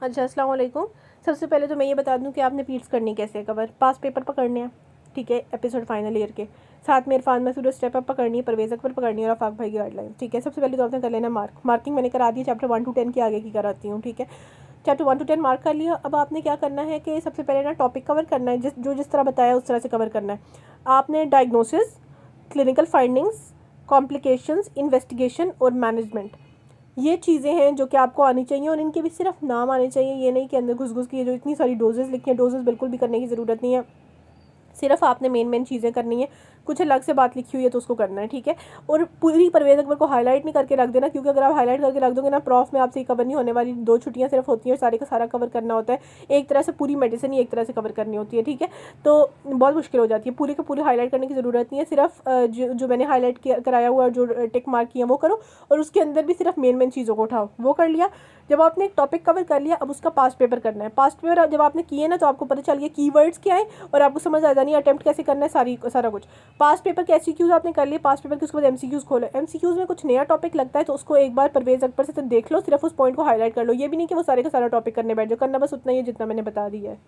अच्छा, अस्सलाम वालेकुम। सबसे पहले तो मैं ये बता दूं कि आपने पीट्स करनी कैसे है कवर। पास पेपर पकड़ने हैं, ठीक है, एपिसोड फाइनल ईयर के। साथ में इरफान मसूद स्टेप अप पकड़नी है, परवेज़ अकबर पकड़नी है और आफाक भाई की गाइडलाइन, ठीक है। सबसे पहले तो आपने कर लेना मार्किंग मैंने करा दी, चैप्टर 1 to 10 की आगे की कराती हूँ, ठीक है। चैप्टर 1 to 10 मार्क कर लिया। अब आपने क्या करना है कि सबसे पहले ना टॉपिक कवर करना है, जिस तरह बताया उस तरह से कवर करना है। आपने diagnosis, clinical findings, complications, investigation और मैनेजमेंट, ये चीज़ें हैं जो कि आपको आनी चाहिए और इनके भी सिर्फ नाम आने चाहिए। ये नहीं कि अंदर घुस घुस की जो इतनी सारी डोजेज़ लिखी हैं, डोजेज़ बिल्कुल भी करने की ज़रूरत नहीं है। सिर्फ आपने मेन चीज़ें करनी है। कुछ अलग से बात लिखी हुई है तो उसको करना है, ठीक है। और पूरी परवेज़ अकबर को हाईलाइट नहीं करके रख देना, क्योंकि अगर आप हाईलाइट करके रख दोगे ना, प्रॉफ में आपसे कवर नहीं होने वाली। 2 छुट्टियाँ सिर्फ होती हैं और सारे का सारा कवर करना होता है। एक तरह से पूरी मेडिसिन ही एक तरह से कवर करनी होती है, ठीक है। तो बहुत मुश्किल हो जाती है। पूरी का पूरी हाईलाइट करने की ज़रूरत नहीं है। सिर्फ जो मैंने हाईलाइट कराया हुआ, जो टिक मार्क किया वो करो, और उसके अंदर भी सिर्फ मेन चीज़ों को उठाओ, वो कर लिया। जब आपने एक टॉपिक कवर कर लिया, अब उसका पास्ट पेपर करना है। पास्ट पेपर जब आपने किए ना, तो आपको पता चल गया कीवर्ड्स क्या है और आपको समझ आ जानी है अटेम्प्ट कैसे करना है, सारा कुछ। पास्ट पेपर के एमसीक्यूज आपने कर लिए, पास्ट पेपर के उसके बाद एमसीक्यूज खोलो। एमसीक्यूज में कुछ नया टॉपिक लगता है तो उसको एक बार परवेज़ अकबर से तो देख लो, सिर्फ उस पॉइंट को हाईलाइट कर लो। ये भी नहीं कि वो सारे का सारा टॉपिक करने बैठ जाओ, करना बस उतना ही है जितना मैंने बता दिया है।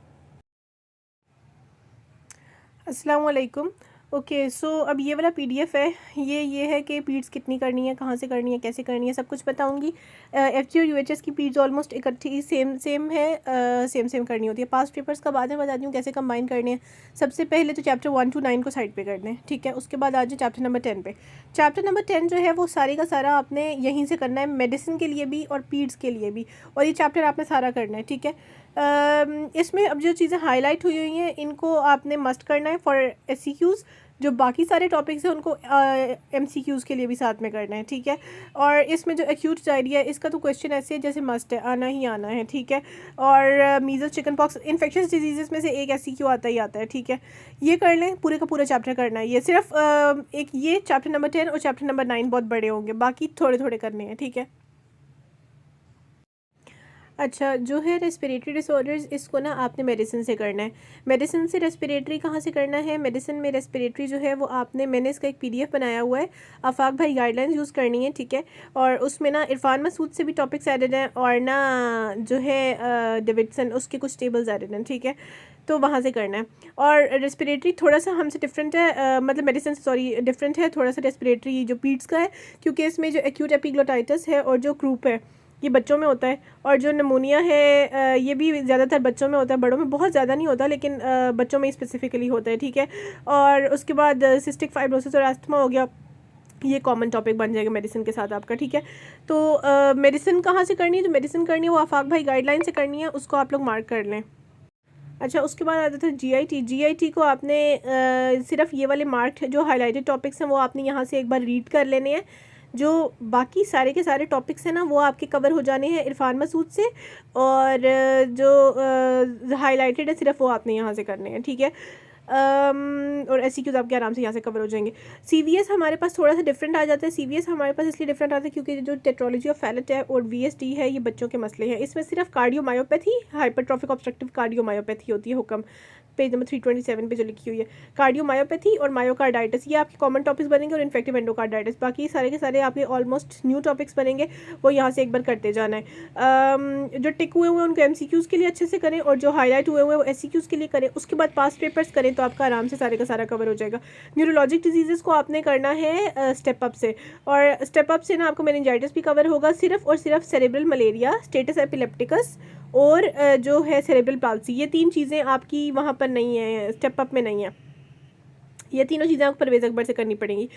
अस्सलाम वालेकुम। ओके, सो अब ये वाला पीडीएफ है, ये है कि पीड्स कितनी करनी है, कहाँ से करनी है, कैसे करनी है, सब कुछ बताऊंगी। एफजी और यूएचएस की पीड्स ऑलमोस्ट इकट्ठी सेम है, सेम करनी होती है। पास्ट पेपर्स का बाद में बताती हूँ कैसे कंबाइन करने हैं। सबसे पहले तो चैप्टर 1 to 9 को साइड पे करना है, ठीक है। उसके बाद आ जाए चैप्टर नंबर 10 पे। चैप्टर नंबर 10 जो है वो सारे का सारा आपने यहीं से करना है, मेडिसिन के लिए भी और पीड्स के लिए भी। और ये चैप्टर आपने सारा करना है, ठीक है। इसमें अब जो चीज़ें हाईलाइट हुई हैं इनको आपने मस्ट करना है फॉर एससीक्यूज़। जो बाकी सारे टॉपिक्स हैं उनको एमसीक्यूज़ के लिए भी साथ में करना है, ठीक है। और इसमें जो एक्यूट डायरिया है इसका तो क्वेश्चन ऐसे है जैसे मस्ट है, आना ही आना है, ठीक है। और measles, chicken pox, infectious disease में से एक एससीक्यू आता ही आता है, ठीक है। ये कर लें, पूरे का पूरा चैप्टर करना है। ये सिर्फ एक ये चैप्टर नंबर 10 और चैप्टर नंबर 9 बहुत बड़े होंगे, बाकी थोड़े थोड़े करने हैं, ठीक है। अच्छा, जो है रेस्पिरेटरी डिसऑर्डर्स, इसको ना आपने मेडिसिन से करना है। मेडिसिन से रेस्पिरेटरी कहाँ से करना है? मेडिसिन में रेस्पिरेटरी जो है वो आपने, मैंने इसका एक पीडीएफ बनाया हुआ है, आफाक भाई गाइडलाइंस यूज़ करनी है, ठीक है। और उसमें ना इरफान मसूद से भी टॉपिक्स एडेड हैं और ना जो है डेविडसन, उसके कुछ टेबल्स एडेड हैं, ठीक है। तो वहाँ से करना है। और रेस्पिरेटरी थोड़ा सा हमसे डिफरेंट है, मतलब मेडिसिन से सॉरी डिफरेंट है थोड़ा सा रेस्पिरेटरी जो पीड्स का है, क्योंकि इसमें जो एक्यूट एपिग्लोटाइटिस है और जो क्रूप है ये बच्चों में होता है, और जो नमूनिया है ये भी ज़्यादातर बच्चों में होता है, बड़ों में बहुत ज़्यादा नहीं होता, लेकिन बच्चों में स्पेसिफिकली होता है, ठीक है। और उसके बाद सिस्टिक फाइब्रोसिस और एस्थमा हो गया, ये कॉमन टॉपिक बन जाएगा मेडिसिन के साथ आपका, ठीक है। तो मेडिसिन कहाँ से करनी है? जो मेडिसिन करनी है वो आफाक भाई गाइडलाइन से करनी है, उसको आप लोग मार्क कर लें। अच्छा, उसके बाद आता था जीआईटी को आपने सिर्फ ये वाले मार्क जो हाईलाइटेड टॉपिक्स हैं वो आपने यहाँ से एक बार रीड कर लेने हैं। जो बाकी सारे के सारे टॉपिक्स हैं ना वो आपके कवर हो जाने हैं इरफान मसूद से, और जो हाईलाइटेड है सिर्फ वो आपने यहाँ से करने हैं, ठीक है। और एससीक्यूज आपके आराम से यहाँ से कवर हो जाएंगे। सीवीएस हमारे पास थोड़ा सा डिफरेंट आ जाता है। सीवीएस हमारे पास इसलिए डिफरेंट आता है क्योंकि जो टेट्रोलॉजी ऑफ फैलेट है और वीएसडी है ये बच्चों के मसले हैं। इसमें सिर्फ कार्डियोमायोपैथी, हाइपरट्रॉफिक ऑब्स्ट्रक्टिव कार्डियोमायोपैथी होती है, हुक्म पेज नंबर 327 पे जो लिखी हुई है। कार्डियोमायोपैथी और मायोकार्डाइटिस ये आपके कॉमन टॉपिक्स बनेंगे, और इन्फेक्टिव एंडोकार्डाइटिस, बाकी सारे के सारे आपके ऑलमोस्ट न्यू टॉपिक्स बनेंगे, वो यहाँ से एक बार करते जाना है। जो टिक हुए हुए उनको एमसीक्यूज़ के लिए अच्छे से करें, और जो हाईलाइट हुए हुए वो एससीक्यूज़ के लिए करें। उसके बाद पास्ट पेपर्स करें तो आपका आराम से सारे का सारा कवर हो जाएगा। न्यूरोलॉजिक डिजीज़ को आपने करना है स्टेप अप से, और स्टेप अप से ना आपको मेनिंजाइटिस भी कवर होगा, सिर्फ और सिर्फ सेरेब्रल मलेरिया, स्टेटस एपिलेप्टिकस और जो है सेरेब्रल पाल्सी, ये 3 चीज़ें आपकी वहाँ पर नहीं है, स्टेप अप में नहीं है। ये तीनों चीज़ें आपको परवेज़ अकबर से करनी पड़ेंगी।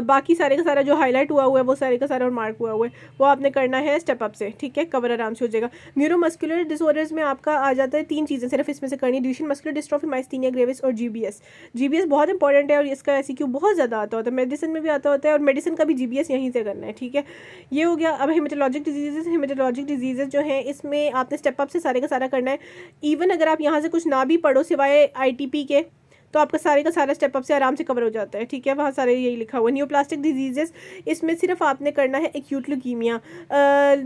बाकी सारे का सारा जो हाईलाइट हुआ है वो सारे का सारा और मार्क हुआ है वो आपने करना है स्टेप अप से, ठीक है। कवर आराम से हो जाएगा। न्यूरोमस्कुलर डिसऑर्डर्स में आपका आ जाता है 3 चीज़ें सिर्फ इसमें से करनी, Duchenne muscular dystrophy, myasthenia gravis और जीबीएस। जीबीएस बहुत इंपॉर्टेंट है और इसका एससीक्यू बहुत ज़्यादा आता होता है, मेडिसिन में भी आता होता है, और मेडिसिन का भी जीबीएस यहीं से करना है, ठीक है। ये हो गया। अब हेमेटोलॉजिक डिजीज़ जो हैं इसमें आपने स्टेप अप से सारे का सारा करना है। इवन अगर आप यहाँ से कुछ ना भी पढ़ो सिवाय आईटीपी के, तो आपका सारे का सारा स्टेप अप से आराम से कवर हो जाता है, ठीक है। वहाँ सारे यही लिखा हुआ है। न्यूप्लास्टिक डिजीजेस, इसमें सिर्फ आपने करना है एक्यूट ल्यूकीमिया,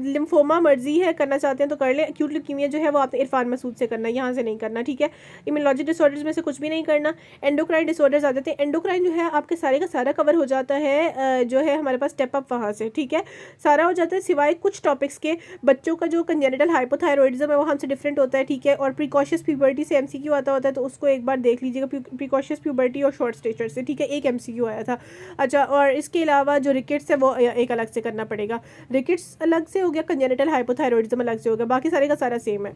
लिम्फोमा मर्जी है, करना चाहते हैं तो कर लें। एक्यूट ल्यूकीमिया जो है वो आपने इरफान मसूद से करना है, यहाँ से नहीं करना, ठीक है। इम्यूनोलॉजी डिसऑर्डर्स में से कुछ भी नहीं करना। एंडोक्राइन डिसऑर्डर्स आ जाते हैं। एंडोक्राइन जो है आपके सारे का सारा कवर हो जाता है, जो है हमारे पास स्टेप अप वहाँ से, ठीक है, सारा हो जाता है, सिवाय कुछ टॉपिक्स के। बच्चों का जो कंजेनिटल हाइपोथायरॉइडिज्म है वो हमसे डिफरेंट होता है, ठीक है। और प्रिकॉशियस प्यूबर्टी से एमसीक्यू आता होता है, तो उसको एक बार देख लीजिएगा, प्रिकॉशियस प्यूबर्टी और शॉर्ट स्टेचर से, ठीक है, एक एमसीक्यू आया था। अच्छा, और इसके अलावा जो रिकेट्स है वो एक अलग से करना पड़ेगा। रिकेट्स अलग से हो गया, कंजेनिटल हाइपोथायरॉइडिज्म अलग से हो गया, बाकी सारे का सारा सेम है।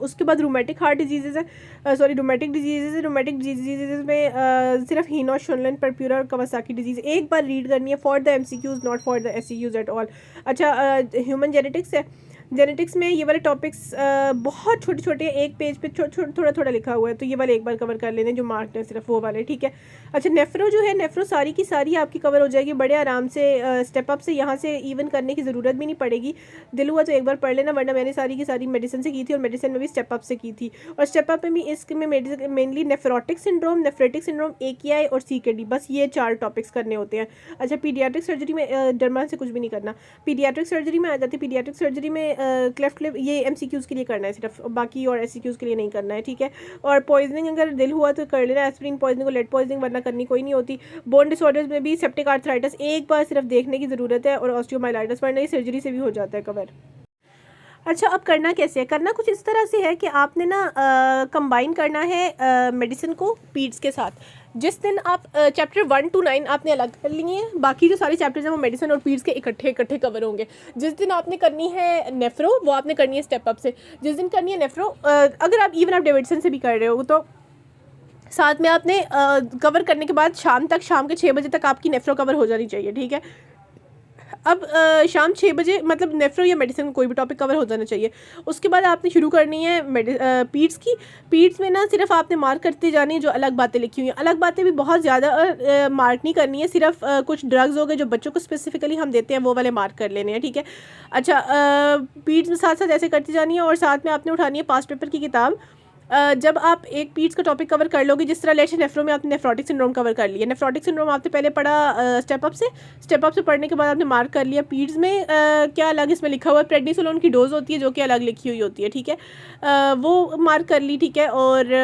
उसके बाद रूमेटिक हार्ट डिजीज़ है, सॉरी रूमेटिक डिजीज़ है। रूमेटिक डिजीज़ में सिर्फ हीनो, शुनलन, परप्यूरा और कवासाकी डिजीज़ एक बार रीड करनी है, for the MCQs not for the SCQs at all. अच्छा, ह्यूमन जेनेटिक्स है। जेनेटिक्स में ये वाले टॉपिक्स बहुत छोटे छोटे, एक पेज पे थोड़ा थोड़ा लिखा हुआ है, तो ये वाले एक बार कवर कर लेने जो मार्क्ड है, सिर्फ वो वाले, ठीक है। अच्छा, नेफ्रो जो है, नेफ्रो सारी की सारी आपकी कवर हो जाएगी बड़े आराम से, स्टेप अप से, यहाँ से इवन करने की ज़रूरत भी नहीं पड़ेगी। दिल हुआ तो एक बार पढ़ लेना, वरना मैंने सारी की सारी मेडिसिन से की थी, और मेडिसिन में भी स्टेप अप से की थी। और स्टेप अप में भी इसमें mainly nephrotic syndrome, nephritic syndrome, AKI और CKD, बस ये 4 टॉपिक्स करने होते हैं। अच्छा, पीडियाट्रिक सर्जरी में डर्मा से कुछ भी नहीं करना। पीडियाट्रिक सर्जरी में आ जाती है। पीडियाट्रिक सर्जरी में क्लेफ्ट लिप, ये MCQs के लिए करना है सिर्फ, बाकी और SCQs के लिए नहीं करना है, ठीक है। और पॉइजनिंग अगर दिल हुआ तो कर लेना, एस्पिरिन पॉइजनिंग और लेड पॉइजनिंग, वरना करनी कोई नहीं होती। बोन डिसऑर्डर्स में भी सेप्टिक आर्थराइटिस एक बार सिर्फ देखने की ज़रूरत है, और ऑस्टियोमाइलाइटिस, वरना ये सर्जरी से भी हो जाता है कवर। अच्छा, अब करना कैसे है? करना कुछ इस तरह से है कि आपने ना कंबाइन करना है मेडिसिन को पीड्स के साथ। जिस दिन आप चैप्टर 1 to 9 आपने अलग कर लिए हैं, बाकी जो सारे चैप्टर्स हैं वो मेडिसिन और पीड्स के इकट्ठे कवर होंगे। जिस दिन आपने करनी है नेफ्रो, वो आपने करनी है स्टेप अप से। जिस दिन करनी है नेफ्रो, अगर आप इवन आप डेविडसन से भी कर रहे हो, तो साथ में आपने कवर करने के बाद शाम के 6 बजे तक आपकी नेफ्रो कवर हो जानी चाहिए, ठीक है। अब शाम 6 बजे मतलब नेफ्रो या मेडिसिन कोई भी टॉपिक कवर हो जाना चाहिए। उसके बाद आपने शुरू करनी है पीड्स की। पीड्स में ना सिर्फ आपने मार्क करते जानी है जो अलग बातें लिखी हुई हैं। अलग बातें भी बहुत ज़्यादा मार्क नहीं करनी है, सिर्फ कुछ ड्रग्स हो गए जो बच्चों को स्पेसिफिकली हम देते हैं, वो वाले मार्क कर लेने हैं, ठीक है। अच्छा, पीड्स में साथ साथ ऐसे करती जानी है, और साथ में आपने उठानी है पास्ट पेपर की किताब। जब आप एक पीड्स का टॉपिक कवर कर लोगे, जिस तरह लेट नेफ्रो में आपने नेफ्रोटिक सिंड्रोम कवर कर लिया, नेफ्रोटिक सिंड्रोम आपने पहले पढ़ा स्टेप अप से पढ़ने के बाद आपने मार्क कर लिया। पीड्स में क्या अलग इसमें लिखा हुआ है, प्रेडनिसोलोन की डोज होती है जो कि अलग लिखी हुई होती है, ठीक है, वो मार्क कर ली, ठीक है। और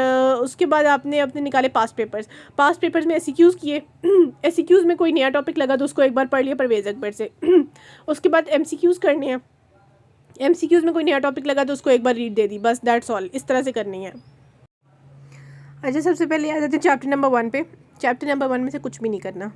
उसके बाद आपने अपने निकाले पास्ट पेपर्स में SCQs किए। SCQs में कोई नया टॉपिक लगा तो उसको एक बार पढ़ लिया परवेज़ अकबर से। उसके बाद MCQs करने हैं। MCQs में कोई नया टॉपिक लगा तो उसको एक बार रीड दे दी, बस दैट्स ऑल, इस तरह से करनी है। अच्छा, सबसे पहले आ जाते हैं चैप्टर नंबर 1 पे। चैप्टर नंबर 1 में से कुछ भी नहीं करना,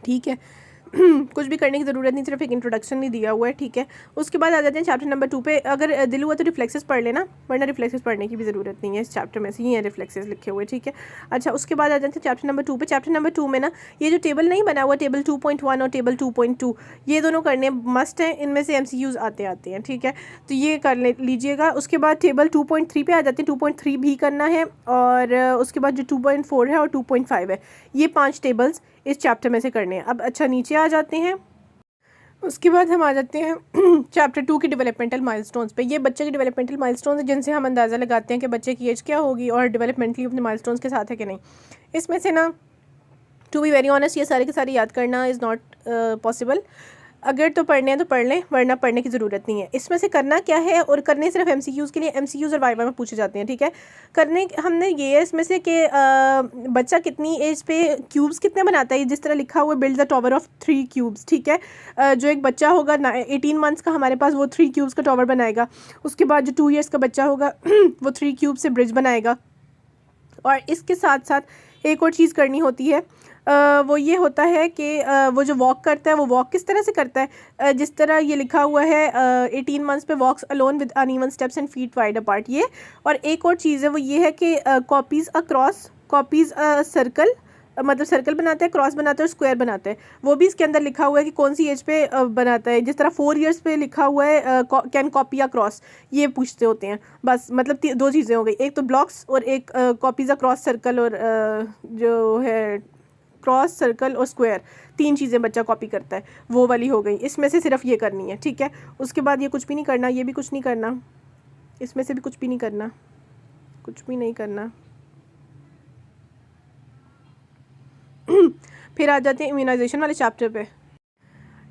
ठीक है। कुछ भी करने की ज़रूरत नहीं, सिर्फ एक इंट्रोडक्शन नहीं दिया हुआ है, ठीक है। उसके बाद आ जाते हैं चैप्टर नंबर 2 पे। अगर दिल हुआ तो रिफ्लेक्सेस पढ़ लेना, वरना रिफ्लेक्सेस पढ़ने की भी ज़रूरत नहीं है, इस चैप्टर में से ही है रिफ्लेक्सेस लिखे हुए, ठीक है। अच्छा, उसके बाद आ जाते हैं चैप्टर नंबर 2 पे। चैप्टर नंबर 2 में ना ये जो टेबल नहीं बना हुआ, टेबल 2.1 और टेबल 2.2, ये दोनों करने मस्ट हैं, इनमें से MCQs आते हैं, ठीक है, तो ये कर लीजिएगा। उसके बाद टेबल 2.3 पे आ जाते हैं, 2.3 भी करना है, और उसके बाद जो 2.4 है और 2.5 है, ये 5 टेबल्स इस चैप्टर में से करने हैं। अब अच्छा, नीचे आ जाते हैं। उसके बाद हम आ जाते हैं चैप्टर 2 की डेवलपमेंटल माइलस्टोन्स पे। ये बच्चे के डेवलपमेंटल माइलस्टोन्स हैं जिनसे हम अंदाज़ा लगाते हैं कि बच्चे की एज क्या होगी और डेवलपमेंटली अपने माइलस्टोन्स के साथ है कि नहीं। इसमें से ना, टू बी वेरी ऑनेस्ट, ये सारे के सारे याद करना इज़ नॉट पॉसिबल। अगर तो पढ़ने हैं तो पढ़ लें, वरना पढ़ने की ज़रूरत नहीं है। इसमें से करना क्या है, और करने सिर्फ MCQs के लिए, MCQs और वाइवा में पूछे जाते हैं, ठीक है। करने हमने ये है इसमें से कि बच्चा कितनी एज पे क्यूब्स कितने बनाता है, जिस तरह लिखा हुआ है build the tower of 3 cubes, ठीक है। जो एक बच्चा होगा 18 मंथ्स का हमारे पास, वो 3 क्यूब्स का टावर बनाएगा। उसके बाद जो 2 ईयर्स का बच्चा होगा वो 3 क्यूब से ब्रिज बनाएगा। और इसके साथ साथ एक और चीज़ करनी होती है, वो ये होता है कि वो जो वॉक करता है वो वॉक किस तरह से करता है, जिस तरह ये लिखा हुआ है 18 मंथ्स पे walks alone with uneven steps and feet wide apart, ये। और एक और चीज़ है वो ये है कि कॉपीज़ सर्कल, मतलब सर्कल बनाता है, क्रॉस बनाता है और स्क्वायर बनाता है। वो भी इसके अंदर लिखा हुआ है कि कौन सी एज पे बनाता है। जिस तरह 4 ईयर्स पे लिखा हुआ है कैन कॉपी या क्रॉस, ये पूछते होते हैं बस। मतलब 2 चीज़ें हो गई, एक तो ब्लॉक्स और एक कॉपीज़ या क्रॉस सर्कल, और जो है क्रॉस सर्कल और स्क्वायर, 3 चीज़ें बच्चा कॉपी करता है, वो वाली हो गई। इसमें से सिर्फ ये करनी है, ठीक है। उसके बाद ये कुछ भी नहीं करना, ये भी कुछ नहीं करना, इसमें से भी कुछ भी नहीं करना, कुछ भी नहीं करना, फिर आ जाते हैं इम्यूनाइजेशन वाले चैप्टर पे।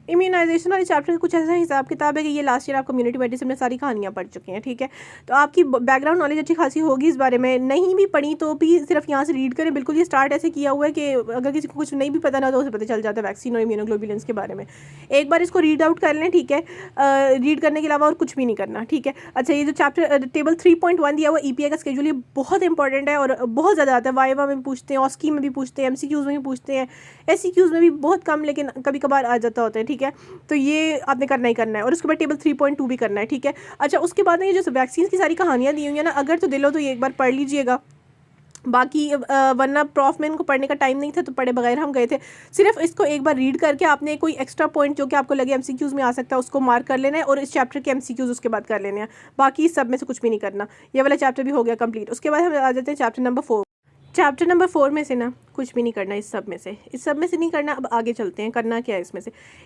इम्यूनाइजेशन वाले चैप्टर का कुछ ऐसा हिसाब किताब है कि ये लास्ट ईयर आप कम्युनिटी मेडिसिन में सारी कहानियाँ पढ़ चुके हैं, ठीक है। तो आपकी बैकग्राउंड नॉलेज अच्छी खासी होगी इस बारे में। नहीं भी पढ़ी तो भी सिर्फ यहाँ से रीड करें। बिल्कुल ये स्टार्ट ऐसे किया हुआ है कि अगर किसी को कुछ नहीं भी पता ना तो उसे पता चल जाता है वैक्सीन और इम्यूनोग्लोबुलिन्स के बारे में। एक बार इसको रीड आउट कर लें, ठीक है। रीड करने के अलावा और कुछ भी नहीं करना, ठीक है। अच्छा, ये जो चैप्टर टेबल 3.1 दिया हुआ EPI का स्केड्यूल, ये बहुत इंपॉर्टेंट है और बहुत ज़्यादा आता है। वाइवा में भी पूछते हैं, ऑस्की में भी पूछते हैं, MCQs में भी पूछते हैं, SCQs में भी बहुत कम लेकिन कभी कभार आ जाता होता है, ठीक है। तो ये आपने करना ही करना है। और उसके बाद टेबल 3.2 भी करना है, ठीक है। अच्छा, उसके बाद ये जो वैक्सीन की सारी कहानियाँ दी हुई हैं ना, अगर तो दिल हो तो ये एक बार पढ़ लीजिएगा। बाकी वरना प्रॉफ में इनको पढ़ने का टाइम नहीं था तो पढ़े बगैर हम गए थे। सिर्फ इसको एक बार रीड करके आपने कोई एक्स्ट्रा पॉइंट जो कि आपको लगे MCQs में आ सकता है उसको मार्क कर लेना है और इस चैप्टर के MCQs उसके बाद कर लेने हैं। बाकी इस सब में से कुछ भी नहीं करना। ये वाला चैप्टर भी हो गया कंप्लीट। उसके बाद हम आ जाते हैं चैप्टर नंबर 4। चैप्टर नंबर 4 में से ना कुछ भी नहीं करना इस सब में से नहीं करना। अब आगे चलते हैं, करना क्या है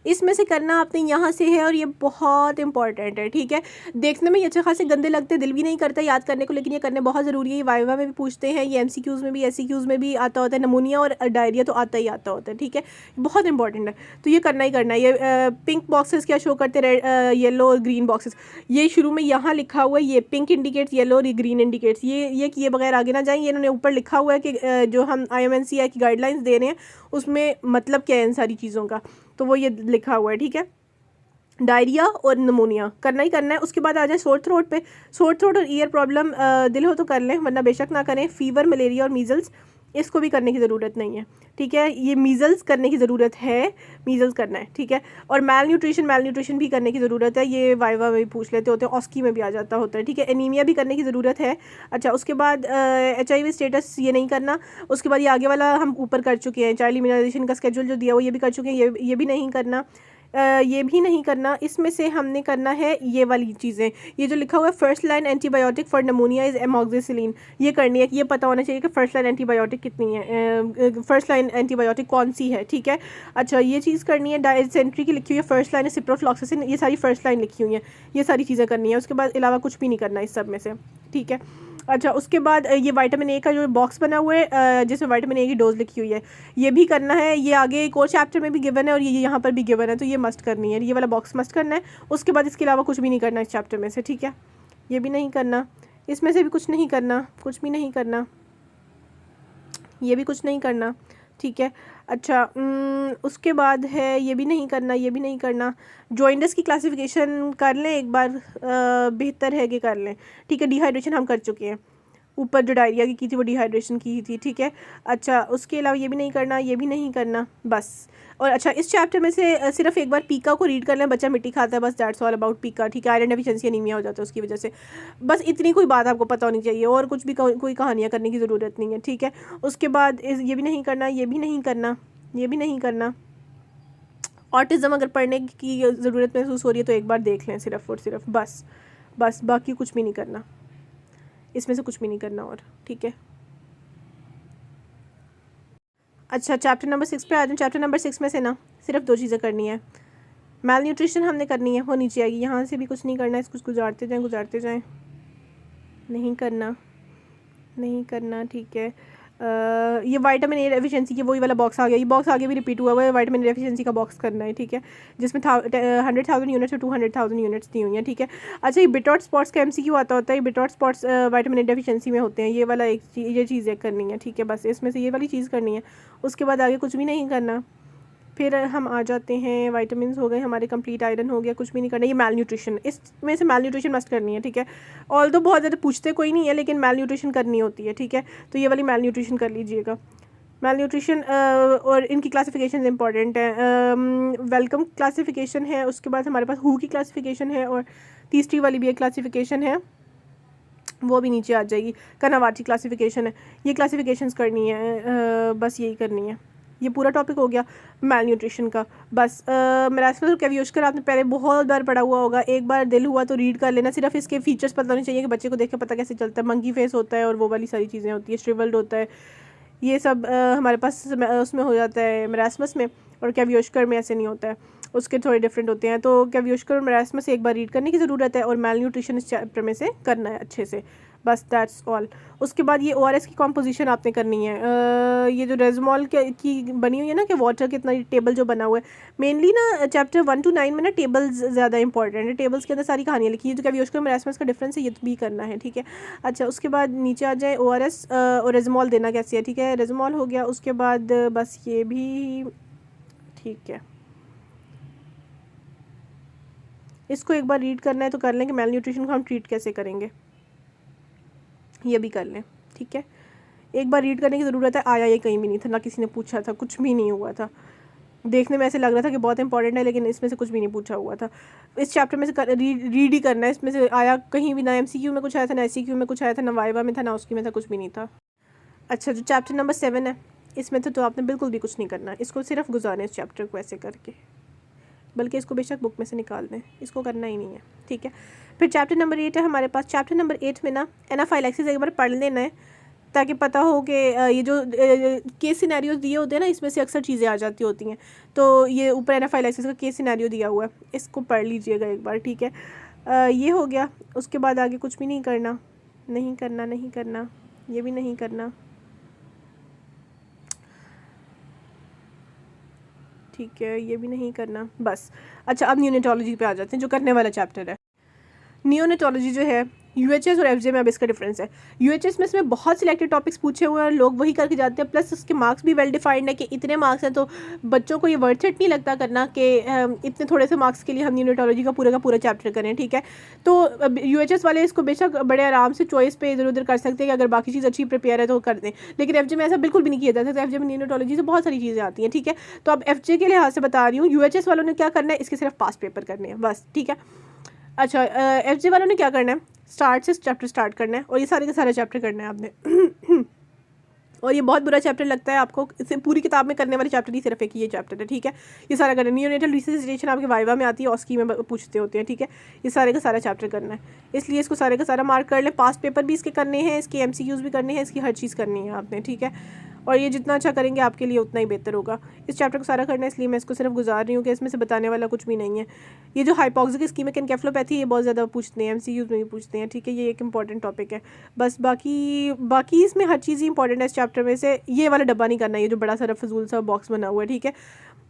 इसमें से करना आपने यहाँ से है और ये बहुत इंपॉर्टेंट है, ठीक है। देखने में ये अच्छे खासे गंदे लगते हैं, दिल भी नहीं करता याद करने को, लेकिन ये करने बहुत ज़रूरी है। ये वाइवा में भी पूछते हैं, ये MCQs में भी SCQs में भी आता होता है। नमूनिया और डायरिया तो आता ही आता होता है, ठीक है। बहुत इंपॉर्टेंट है तो ये करना ही करना है। ये पिंक बॉक्सेस क्या शो करते, रेड येलो और ग्रीन बॉक्सेस। ये शुरू में यहाँ लिखा हुआ है, ये पिंक इंडिकेट्स, येलो और ये ग्रीन इंडिकेट्स। ये किए बगैर आगे ना जाएँ। ये इन्होंने ऊपर लिखा हुआ है कि जो हम IMNCI की गाइडलाइंस दे रहे हैं उसमें मतलब क्या है इन सारी चीज़ों का, तो वो ये लिखा हुआ है, ठीक है। डायरिया और नमोनिया करना ही करना है। उसके बाद आ जाए सोर थ्रोट पे। सोर थ्रोट और ईयर प्रॉब्लम दिल हो तो कर लें वरना बेशक ना करें। फीवर, मलेरिया और मीज़ल्स इसको भी करने की ज़रूरत नहीं है, ठीक है। ये मीज़ल्स करने की ज़रूरत है, मीज़ल्स करना है, ठीक है। और मैल न्यूट्रिशन भी करने की ज़रूरत है। ये वाइवा में भी पूछ लेते होते हैं, ऑस्की में भी आ जाता होता है, ठीक है। एनीमिया भी करने की ज़रूरत है। अच्छा, उसके बाद HIV स्टेटस ये नहीं करना। उसके बाद ये आगे वाला हम ऊपर कर चुके हैं, चाइल्ड इम्यूनाइजेशन का स्केड्यूल जो दिया वो ये भी कर चुके हैं। ये भी नहीं करना। ये भी नहीं करना। इसमें से हमने करना है ये वाली चीज़ें, ये जो लिखा हुआ है first line antibiotic for pneumonia is amoxicillin, ये करनी है। ये पता होना चाहिए कि फ़र्स्ट लाइन एंटीबायोटिक कितनी है, फ़र्स्ट लाइन एंटीबायोटिक कौन सी है, ठीक है। अच्छा, ये चीज़ करनी है। डायसेंट्री की लिखी हुई है फर्स्ट लाइन है सिप्रोफ्लॉक्सासिन, ये सारी फर्स्ट लाइन लिखी हुई है। ये सारी चीज़ें करनी है। उसके बाद अलावा कुछ भी नहीं करना इस सब में से, ठीक है। अच्छा, उसके बाद ये विटामिन A का जो बॉक्स बना हुआ है जिसमें विटामिन A की डोज लिखी हुई है, ये भी करना है। ये आगे एक और चैप्टर में भी गिवन है और ये यहाँ पर भी गिवन है, तो ये मस्ट करनी है। ये वाला बॉक्स मस्ट करना है। उसके बाद इसके अलावा कुछ भी नहीं करना इस चैप्टर में से, ठीक है। ये भी नहीं करना, इसमें से भी कुछ नहीं करना, कुछ भी नहीं करना, ये भी कुछ नहीं करना, ठीक है। अच्छा, उसके बाद है ये भी नहीं करना, ये भी नहीं करना। जॉइंडस की क्लासिफिकेशन कर लें एक बार, बेहतर है कि कर लें, ठीक है। डिहाइड्रेशन हम कर चुके हैं, ऊपर जो डायरिया की थी वो डिहाइड्रेशन की थी, ठीक है। अच्छा, उसके अलावा ये भी नहीं करना, ये भी नहीं करना, बस। और अच्छा, इस चैप्टर में से सिर्फ एक बार पीका को रीड कर लें। बच्चा मिट्टी खाता है, बस दैट्स ऑल अबाउट पीका, ठीक है। आयरन डेफिशिएंसी एनीमिया हो जाता है उसकी वजह से, बस इतनी कोई बात आपको पता होनी चाहिए और कुछ भी कोई कहानियाँ करने की ज़रूरत नहीं है, ठीक है। उसके बाद ये भी नहीं करना, ये भी नहीं करना, ये भी नहीं करना। ऑटिज़म अगर पढ़ने की ज़रूरत महसूस हो रही है तो एक बार देख लें सिर्फ और सिर्फ, बस बाकी कुछ भी नहीं करना, इसमें से कुछ भी नहीं करना और, ठीक है। अच्छा, चैप्टर नंबर 6 पे आ जाऊँ। चैप्टर नंबर 6 में से ना सिर्फ 2 चीज़ें करनी है। मैल न्यूट्रिशन हमने करनी है, वो नीचे आएगी। यहाँ से भी कुछ नहीं करना है, इसको गुजारते जाएं, नहीं करना, ठीक है। ये विटामिन A डेफिशिएंसी की वही वाला बॉक्स आ गया। ये बॉक्स आगे भी रिपीट हुआ है, विटामिन A डेफिशिएंसी का बॉक्स करना है, ठीक है। जिसमें 100,000 यूनिट्स और 200,000 यूनिट्स दी हुई हैं, ठीक है। अच्छा, ये बिटॉट स्पॉट्स का MCQ आता होता है। Bitot spots vitamin A deficiency में होते हैं। ये वाला ये चीज़ करनी है, ठीक है। बस इसमें से ये वाली चीज़ करनी है। उसके बाद आगे कुछ भी नहीं करना। फिर हम आ जाते हैं, विटामिन्स हो गए हमारे कंप्लीट, आयरन हो गया, कुछ भी नहीं करना। ये मैल न्यूट्रिशन, इसमें से मैल न्यूट्रिशन मस्ट करनी है, ठीक है। ऑल तो बहुत ज़्यादा पूछते कोई नहीं है लेकिन मैल न्यूट्रिशन करनी होती है, ठीक है। तो ये वाली मैल न्यूट्रिशन कर लीजिएगा। मैल न्यूट्रिशन और इनकी क्लासिफिकेशन इंपॉर्टेंट है। वेलकम क्लासिफिकेशन है, उसके बाद हमारे पास हु की क्लासिफिकेशन है और तीसरी वाली भी एक क्लासिफिकेशन है, वो भी नीचे आ जाएगी। कनावाटी क्लासिफिकेशन है, ये क्लासिफिकेशंस करनी है, बस यही करनी है। ये पूरा टॉपिक हो गया मैल न्यूट्रिशन का। बस मेरास्मस और कैवियोशकर आपने पहले बहुत बार पढ़ा हुआ होगा, एक बार दिल हुआ तो रीड कर लेना। सिर्फ इसके फीचर्स पता होने चाहिए कि बच्चे को देख के पता कैसे चलता है। मंकी फेस होता है और वो वाली सारी चीज़ें होती है, श्रिवल्ड होता है, ये सब हमारे पास उसमें हो जाता है मेरास्मस में, और कैवियोशकर में ऐसे नहीं होता है, उसके थोड़े डिफरेंट होते हैं। तो कैवियोशकर और मेरास्मस एक बार रीड करने की ज़रूरत है और मैल न्यूट्रिशन इस चैप्टर में से करना है अच्छे से, बस दैट्स ऑल। उसके बाद ये ORS की कॉम्पोजिशन आपने करनी है। ये जो रेजमॉल की बनी हुई है ना कि वाटर कितना टेबल जो बना हुआ है, मेनली ना चैप्टर 1 to 9 में ना टेबल्स ज़्यादा इंपॉर्टेंट है। टेबल्स के अंदर सारी कहानियाँ लिखी है, जो कैवियोशकर मरासमस का डिफरेंस है ये तो भी करना है, ठीक है। अच्छा, उसके बाद नीचे आ जाए ORS और रेजमॉल देना कैसे है, ठीक है। रेजमॉल हो गया, उसके बाद बस ये भी ठीक है। इसको एक बार रीड करना है तो कर लें कि मेल न्यूट्रिशन को हम ट्रीट कैसे करेंगे, ये भी कर लें, ठीक है। एक बार रीड करने की ज़रूरत है। आया ये कहीं भी नहीं था, ना किसी ने पूछा था, कुछ भी नहीं हुआ था। देखने में ऐसे लग रहा था कि बहुत इंपॉर्टेंट है, लेकिन इसमें से कुछ भी नहीं पूछा हुआ था। इस चैप्टर में से रीड ही करना है। इसमें से आया कहीं भी, ना MCQ में कुछ आया था, ना SCQ में कुछ आया था, ना वाइवा में था, ना उसकी में था, कुछ भी नहीं था। अच्छा, जो चैप्टर नंबर 7 है, इसमें तो आपने बिल्कुल भी कुछ नहीं करना, इसको सिर्फ गुजारें इस चैप्टर को ऐसे करके, बल्कि इसको बेशक बुक में से निकाल दें, इसको करना ही नहीं है, ठीक है। फिर चैप्टर नंबर 8 है हमारे पास। चैप्टर नंबर 8 में ना एनाफाइलैक्सिस एक बार पढ़ लेना है, ताकि पता हो कि ये जो केस सिनेरियोज दिए होते हैं ना, इसमें से अक्सर चीज़ें आ जाती होती हैं। तो ये ऊपर एनाफाइलैक्सिस का केस सिनेरियो दिया हुआ है, इसको पढ़ लीजिएगा एक बार, ठीक है। ये हो गया। उसके बाद आगे कुछ भी नहीं करना, नहीं करना, नहीं करना, ये भी नहीं करना, ठीक है, ये भी नहीं करना, बस। अच्छा, अब न्यूनेटोलॉजी पे आ जाते हैं, जो करने वाला चैप्टर है। नियोनेटोलॉजी जो है, UHS और FJ में अब इसका डिफरेंस है। UHS में इसमें बहुत सिलेक्टेड टॉपिक्स पूछे हुए हैं, लोग वही करके जाते हैं, प्लस उसके मार्क्स भी वेल डिफाइंड है कि इतने मार्क्स हैं, तो बच्चों को ये वर्थ इट नहीं लगता करना कि इतने थोड़े से मार्क्स के लिए हम नियोनेटोलॉजी का पूरा चैप्टर करें, ठीक है। तो UHS वाले इसको बेशक बड़े आराम से चॉइस पे इधर उधर कर सकते हैं कि अगर बाकी चीज़ अच्छी प्रिपेयर है तो कर दें, लेकिन FJ में ऐसा बिल्कुल भी नहीं किया जाता। तो FJ में नियोनेटोलॉजी से बहुत सारी चीज़ें आती हैं, ठीक है। तो अब FJ के लिहाज से बता रही हूँ, UHS वालों ने क्या करना है, इसके सिर्फ पास पेपर करने हैं, बस, ठीक है। अच्छा, FJ वालों ने क्या करना है, स्टार्ट से चैप्टर स्टार्ट करना है, और ये सारे के सारे चैप्टर करना है आपने। और ये बहुत बुरा चैप्टर लगता है आपको, इसे पूरी किताब में करने वाले चैप्टर ही सिर्फ एक ही ये चैप्टर है, ठीक है। ये सारा करना है। नियोनेटल रिससिटेशन आपके वाइवा में आती है, ऑस्की में पूछते होते हैं, ठीक है। ये सारे का सारा चैप्टर करना है, इसलिए इसको सारे का सारा मार्क कर लें। पास पेपर भी इसके करने हैं, इसके MCQs भी करने हैं, इसकी हर चीज़ करनी है आपने, ठीक है। और ये जितना अच्छा करेंगे आपके लिए उतना ही बेहतर होगा। इस चैप्टर को सारा करना है, इसलिए मैं इसको सिर्फ गुजार रही हूँ कि इसमें से बताने वाला कुछ भी नहीं है। ये जो हाइपोक्सिक इस्कीमिक एन्केफेलोपैथी, ये बहुत ज़्यादा पूछते हैं, MCQs में भी पूछते हैं, ठीक है। ये एक इंपॉर्टेंट टॉपिक है, बस। बाकी इसमें हर चीज़ ही इंपॉर्टेंट है इस चैप्टर में से। ये वाला डब्बा नहीं करना, ये जो बड़ा सारा फजूल सा बॉक्स बना हुआ है, ठीक है।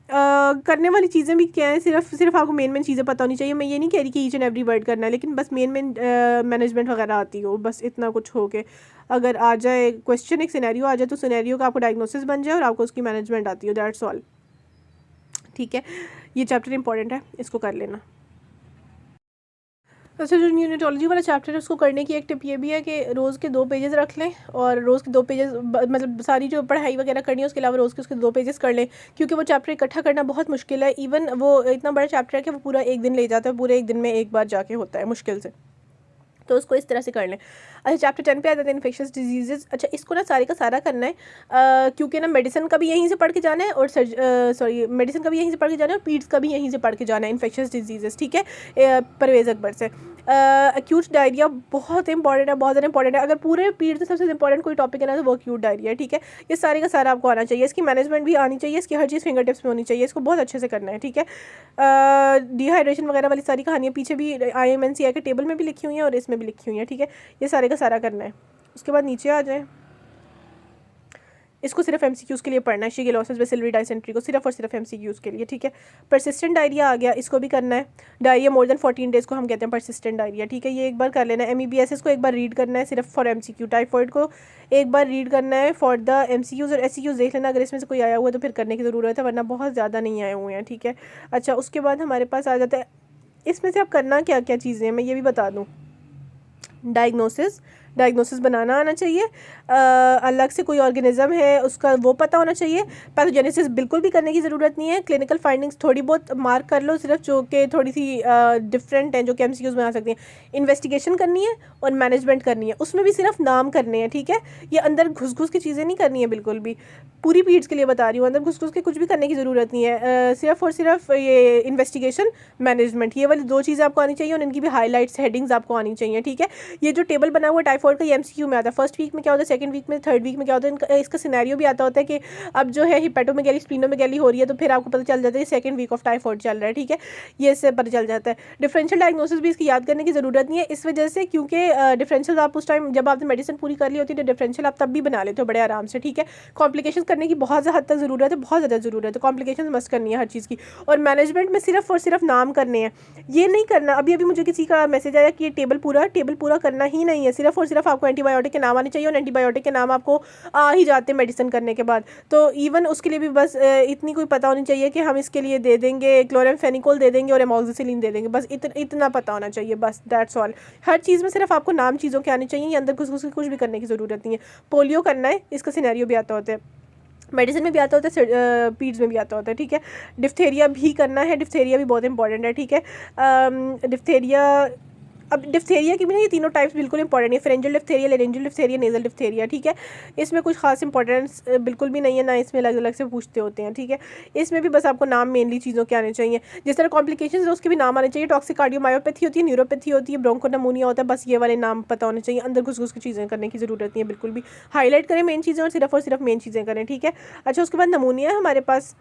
करने वाली चीज़ें भी क्या है, सिर्फ आपको मेन चीज़ें पता होनी चाहिए। मैं ये नहीं कह रही कि ईच एंड एवरी वर्ड करना है, लेकिन बस मेन मैनेजमेंट वगैरह आती हो, बस इतना कुछ हो के अगर आ जाए क्वेश्चन, एक सिनेरियो आ जाए, तो सिनेरियो का आपको डायग्नोसिस बन जाए और आपको उसकी मैनेजमेंट आती हो, दैट्स ऑल, ठीक है। ये चैप्टर इंपॉर्टेंट है, इसको कर लेना। अच्छा, जो न्यूनेटोलॉजी वाला चैप्टर है उसको करने की एक टिप ये भी है कि रोज़ के 2 पेजेस रख लें, और रोज़ के 2 पेजेस मतलब सारी जो पढ़ाई वगैरह करनी है उसके अलावा रोज़ के उसके 2 पेजेस कर लें, क्योंकि वो चैप्टर इकट्ठा करना बहुत मुश्किल है। इवन वो इतना बड़ा चैप्टर है कि वो पूरा एक दिन ले जाता है, पूरे एक दिन में एक बार जाके होता है मुश्किल से, तो उसको इस तरह से कर लें। अच्छा, चैप्टर 10 पे आ जाते हैं, इन्फेक्शस डिजीज़। अच्छा, इसको ना सारे का सारा करना है, क्योंकि ना मेडिसिन का भी यहीं से पढ़ के जाना है, और मेडिसिन का भी यहीं से पढ़ के जाना है, और पीड्स का भी यहीं से पढ़ के जाना है, इन्फेक्शस डिजीज़, ठीक है। परवेज़ अकबर से। एक्यूट डायरिया बहुत इंपॉर्टेंट है, बहुत ज़्यादा इंपॉर्टेंट है। अगर पूरे पीरियड से सबसे इंपॉर्टेंट कोई टॉपिक है ना, तो वो एक्यूट डायरिया है, ठीक है। ये सारे का सारा आपको आना चाहिए, इसकी मैनेजमेंट भी आनी चाहिए, इसकी हर चीज़ फिंगर टिप्स में होनी चाहिए, इसको बहुत अच्छे से करना है, ठीक है। डिहाइड्रेशन वगैरह वाली सारी कहानियाँ पीछे भी IMNCI के टेबल में भी लिखी हुई हैं और इसमें भी लिखी हुई हैं, ठीक है। ये सारे का सारा करना है। उसके बाद नीचे आ जाए, इसको सिर्फ MCQs के लिए पढ़ना है, शिगेलोसिस बेसिलरी डायसेंट्री को सिर्फ और सिर्फ MCQs के लिए, ठीक है। परसिस्टेंट डायरिया आ गया, इसको भी करना है। डायरिया मोर देन 14 डेज़ को हम कहते हैं परसिस्टेंट डायरिया, ठीक है। ये एक बार कर लेना है। MEBSS को एक बार रीड करना है सिर्फ फॉर MCQ। टाइफॉइड को एक बार रीड करना है फॉर द MCQs, और SCQs देख लेना, अगर इसमें से कोई आया हुआ है तो फिर करने की ज़रूरत है, वरना बहुत ज़्यादा नहीं आए हुए हैं, ठीक है। अच्छा, उसके बाद हमारे पास आ जाता है, इसमें से आप करना क्या क्या चीज़ें हैं मैं ये भी बता दूँ। डायग्नोसिस बनाना आना चाहिए, अलग से कोई ऑर्गेनिज्म है उसका वो पता होना चाहिए। पैथोजेनेसिस बिल्कुल भी करने की ज़रूरत नहीं है। क्लिनिकल फाइंडिंग्स थोड़ी बहुत मार्क कर लो सिर्फ, जो कि थोड़ी सी डिफरेंट हैं, जो कि MCQs में आ सकती हैं। इन्वेस्टिगेशन करनी है और मैनेजमेंट करनी है, उसमें भी सिर्फ नाम करने हैं, ठीक है। ये अंदर घुस की चीज़ें नहीं करनी है बिल्कुल भी, पूरी पीड्स के लिए बता रही हूँ, अंदर घुस के कुछ भी करने की ज़रूरत नहीं है। सिर्फ और सिर्फ ये इन्वेस्टिगेशन, मैनेजमेंट, ये वाली 2 चीज़ें आपको आनी चाहिए, और इनकी भी हाईलाइट्स, हेडिंग्स आपको आनी चाहिए, ठीक है। ये जो टेबल बना हुआ है टाइफॉइड का MCQ में आता है, फर्स्ट वीक में क्या होता है, सेकंड वीक में, थर्ड वीक में क्या होता है, इसका सिनेरियो भी आता होता है कि अब जो है हिपेटोमेगैली स्प्लीनोमेगैली हो रही है, तो फिर आपको पता चल जाता है सेकंड वीक ऑफ टाइफॉइड चल रहा है, ठीक है, ये इससे पता चल जाता है। डिफरेंशियल डायग्नोसिस भी इसकी याद करने की ज़रूरत नहीं है इस वजह से, क्योंकि डिफरेंशियल आप उस टाइम जब आपने मेडिसिन पूरी कर ली होती है तो डिफरेंशियल आप तब भी बना लेते हो बड़े आराम से, ठीक है। कॉम्प्लिकेशन करने की बहुत हद तक ज़रूरत है, बहुत ज़्यादा ज़रूरत है, कॉम्प्लिकेशन मस्ट करनी है हर चीज़ की। और मैनेजमेंट में सिर्फ और सिर्फ नाम करने हैं, ये नहीं करना। अभी मुझे किसी का मैसेज आया कि ये टेबल पूरा करना ही नहीं है, सिर्फ और सिर्फ आपको एंटीबायोटिक के नाम आने चाहिए, और एंटीबायोटिक के नाम आपको आ ही जाते हैं मेडिसिन करने के बाद। तो इवन उसके लिए भी बस इतनी कोई पता होनी चाहिए कि हम इसके लिए दे देंगे क्लोरामफेनिकोल दे देंगे और एमोक्सिसिलिन दे देंगे, बस इतना पता होना चाहिए, बस दैट्स ऑल। हर चीज़ में सिर्फ आपको नाम चीज़ों के आने चाहिए, अंदर कुछ भी करने की ज़रूरत नहीं है। पोलियो करना है, इसका सिनेरियो भी आता होता है, मेडिसिन में भी आता होता है, पीड्स में भी आता होता है, ठीक है। डिफ्थेरिया भी करना है, डिफ्थेरिया भी बहुत इंपॉर्टेंट है, ठीक है। डिफ्थेरिया, अब डिफ्थेरिया की भी ना ये तीनों टाइप्स बिल्कुल इंपॉर्टेंट है, pharyngeal diphtheria, laryngeal diphtheria, nasal diphtheria, ठीक है। इसमें कुछ खास इंपॉर्टेंस बिल्कुल भी नहीं है, ना इसमें अलग अलग से पूछते होते हैं, ठीक है। इसमें भी बस आपको नाम मेनली चीज़ों के आने चाहिए, जिस तरह कॉम्प्लिकेशंस है उसके भी नाम आने चाहिए। टॉक्सिक कार्डियोमायोपैथी होती है, न्यूरोपैथी होती है, ब्रोंकोनमोनिया होता है, बस ये वाले नाम पता होने चाहिए, अंदर घुस की चीज़ें करने की ज़रूरत नहीं है बिल्कुल भी। हाईलाइट करें मेन चीज़ें और सिर्फ मेन चीज़ें करें, ठीक है। अच्छा, उसके बाद नमूनिया है हमारे पास,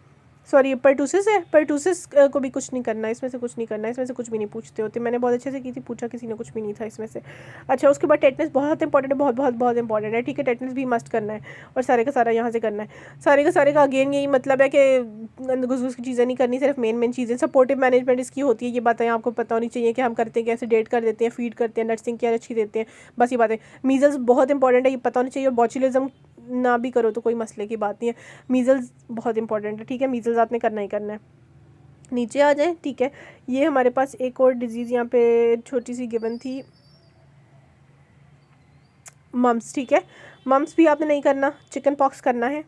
सॉरी पर्टूसिस है, पर्टूसिस को भी कुछ नहीं करना, इसमें से कुछ नहीं करना, इसमें से कुछ भी नहीं पूछते होते। मैंने बहुत अच्छे से की थी, पूछा किसी ने, कुछ भी नहीं था इसमें से। अच्छा, उसके बाद टेटनस बहुत इंपॉर्टेंट है, बहुत इंपॉर्टेंट है, ठीक है। टेटनस भी मस्ट करना है, और सारे का सारा यहाँ से करना है। सारे का अगेन यही मतलब है कि घुस की चीज़ें नहीं करनी, सिर्फ मेन चीज़ें। सपोर्टिव मैनेजमेंट इसकी होती है, ये बातें आपको पता होनी चाहिए कि हम करते हैं कैसे, डेट कर देते हैं, फीड करते हैं, नर्सिंग केयर अच्छी देते हैं, बस ये बातें। मीजल्स बहुत इंपॉर्टेंट है, ये पता होनी चाहिए। और बॉचुलिज्म ना भी करो तो कोई मसले की बात नहीं है, मीजल्स बहुत इंपॉर्टेंट है, ठीक है। मीजल्स आपने करना ही करना है। नीचे आ जाएं, ठीक है। ये हमारे पास एक और डिजीज़ यहाँ पे छोटी सी गिवन थी, मम्स, ठीक है। मम्स भी आपने नहीं करना, चिकन पॉक्स करना है।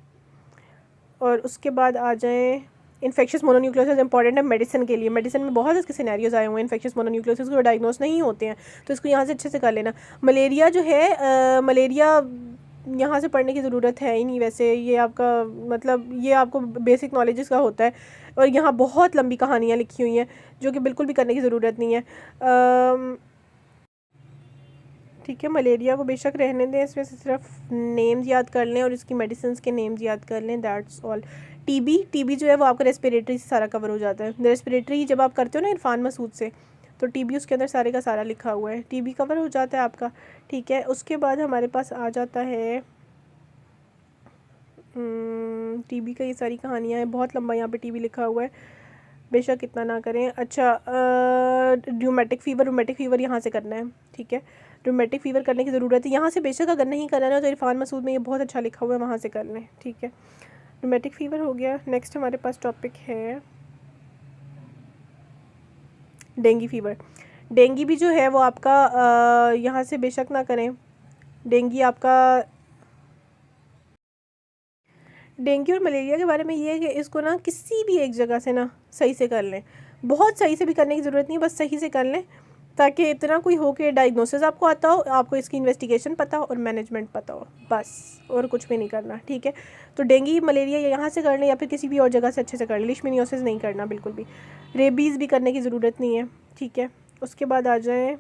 और उसके बाद आ जाएं, इन्फेक्शियस मोनोन्यूक्लियोसिस इंपॉर्टेंट है मेडिसिन के लिए, मेडिसिन में बहुत इसके सिनेरियोज आए हुए हैं इन्फेक्शियस मोनोन्यूक्लियोसिस को डायग्नोस नहीं होते हैं, तो इसको यहाँ से अच्छे से कर लेना। मलेरिया जो है, मलेरिया यहाँ से पढ़ने की ज़रूरत है ही नहीं वैसे, ये आपका मतलब ये आपको बेसिक नॉलेजेस का होता है, और यहाँ बहुत लंबी कहानियाँ लिखी हुई हैं जो कि बिल्कुल भी करने की ज़रूरत नहीं है, ठीक है। मलेरिया को बेशक रहने दें, इसमें से सिर्फ नेम्स याद कर लें और इसकी मेडिसिन के नेम्स याद कर लें, दैट्स ऑल। टीबी जो है वो आपका रेस्पिरेटरी से सारा कवर हो जाता है, रेस्पिरेटरी जब आप करते हो ना इरफान मसूद से, तो टीबी उसके अंदर सारे का सारा लिखा हुआ है, टीबी कवर हो जाता है आपका, ठीक है। उसके बाद हमारे पास आ जाता है टीबी का, ये सारी कहानियाँ हैं, बहुत लंबा यहाँ पे टीबी लिखा हुआ है, बेशक इतना ना करें। अच्छा, रूमेटिक फीवर यहाँ से करना है, ठीक है। रूमेटिक फीवर करने की ज़रूरत है यहाँ से, बेशक अगर नहीं करना है तो इरफान मसूद में ये बहुत अच्छा लिखा हुआ है, वहाँ से कर लें, ठीक है। रूमेटिक फीवर हो गया। नेक्स्ट हमारे पास टॉपिक है डेंगू फीवर। डेंगू भी जो है वो आपका यहाँ से बेशक ना करें, डेंगू और मलेरिया के बारे में ये है कि इसको ना किसी भी एक जगह से ना सही से कर लें, बहुत सही से भी करने की ज़रूरत नहीं है, बस सही से कर लें, ताकि इतना कोई हो कि डायग्नोसिस आपको आता हो, आपको इसकी इन्वेस्टिगेशन पता हो और मैनेजमेंट पता हो, बस, और कुछ भी नहीं करना, ठीक है। तो डेंगू मलेरिया यहाँ से कर लें या फिर किसी भी और जगह से अच्छे से कर लें, लिशमनियोसिस नहीं करना बिल्कुल भी, रेबीज़ भी करने की ज़रूरत नहीं है, ठीक है। उसके बाद आ जाए,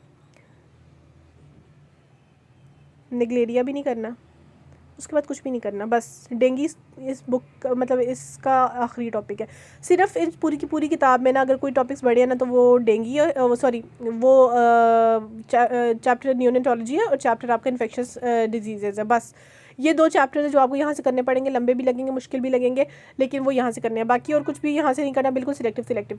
निगलेरिया भी नहीं करना, उसके बाद कुछ भी नहीं करना, बस डेंगू इस बुक मतलब इसका आखिरी टॉपिक है। सिर्फ इस पूरी की पूरी किताब में ना अगर कोई टॉपिक्स बढ़े हैं ना तो वो डेंगू सॉरी वो चैप्टर न्यूनेटोलॉजी है और चैप्टर आपका इन्फेक्शस डिजीज़ है, बस ये दो चैप्टर है जो आपको यहाँ से करने पड़ेंगे, लंबे भी लगेंगे, मुश्किल भी लगेंगे, लेकिन वो यहाँ से करने हैं, बाकी और कुछ भी यहाँ से नहीं करना, बिल्कुल सिलेक्टिव